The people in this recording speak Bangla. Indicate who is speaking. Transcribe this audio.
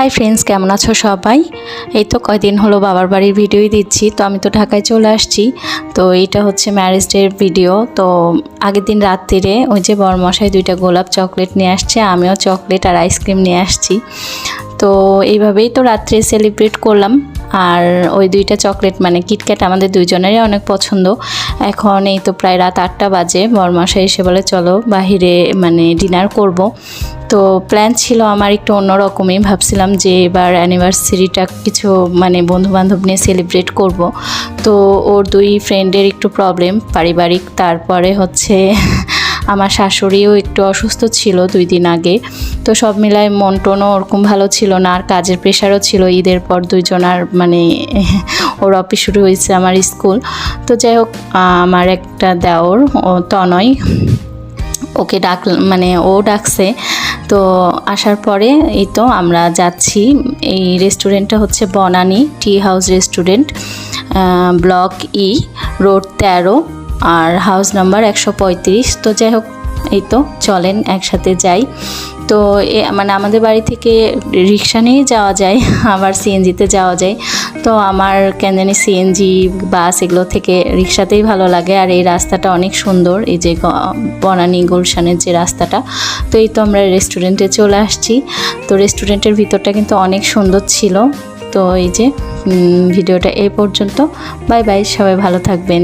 Speaker 1: হাই ফ্রেন্ডস, কেমন আছো সবাই? এই তো কয়দিন হলো বাবার বাড়ির ভিডিওই দিচ্ছি। তো আমি তো ঢাকায় চলে আসছি। তো এইটা হচ্ছে ম্যারেজ ডের ভিডিও। তো আগের দিন রাত্রিরে ওই যে বরমশাই 2টা গোলাপ চকলেট নিয়ে আসছে, আমিও চকলেট আর আইসক্রিম নিয়ে আসছি। তো এইভাবেই তো রাত্রে সেলিব্রেট করলাম। আর ওই 2টা চকলেট মানে কিটক্যাট আমাদের দুইজনেরই অনেক পছন্দ। এখন এই তো প্রায় রাত 8টা বাজে, বরমশাই এসে বলে চলো বাহিরে মানে ডিনার করব। তো প্ল্যান ছিল আমার একটু অন্যরকমই, ভাবছিলাম যে এবার অ্যানিভার্সারিটা কিছু মানে বন্ধুবান্ধব নিয়ে সেলিব্রেট করব। তো ওর 2 ফ্রেন্ডের একটু প্রবলেম পারিবারিক, তারপরে হচ্ছে আমার শাশুড়িও একটু অসুস্থ ছিল 2 দিন আগে। তো সব মিলায় মন টনও ওরকম ভালো ছিল না, আর কাজের প্রেশারও ছিল। ঈদের পর দুইজনার মানে ওর অফিস শুরু হয়েছে, আমার স্কুল। তো যাই হোক, আমার একটা দেওর ও তনয়, ওকে ও ডাকছে। তো আসার পরে এই তো আমরা যাচ্ছি। এই রেস্টুরেন্টটা হচ্ছে Banani tea house restaurant, block E, road 13, আর হাউস নাম্বার 135। তো যাই হোক, এই তো চলেন একসাথে যাই। তো মানে আমাদের বাড়ি থেকে রিক্সা নিয়ে যাওয়া যায়, আবার সিএনজিতে যাওয়া যায়। তো আমার কেন জানি সিএনজি বাস এগুলো থেকে রিক্সাতেই ভালো লাগে। আর এই রাস্তাটা অনেক সুন্দর, এই যে বনানী গুলশানের যে রাস্তাটা। তো এই তো আমরা রেস্টুরেন্টে চলে আসছি। তো রেস্টুরেন্টের ভিতরটা কিন্তু অনেক সুন্দর ছিল। তো এই যে ভিডিওটা এই পর্যন্ত। বাই বাই, সবাই ভালো থাকবেন।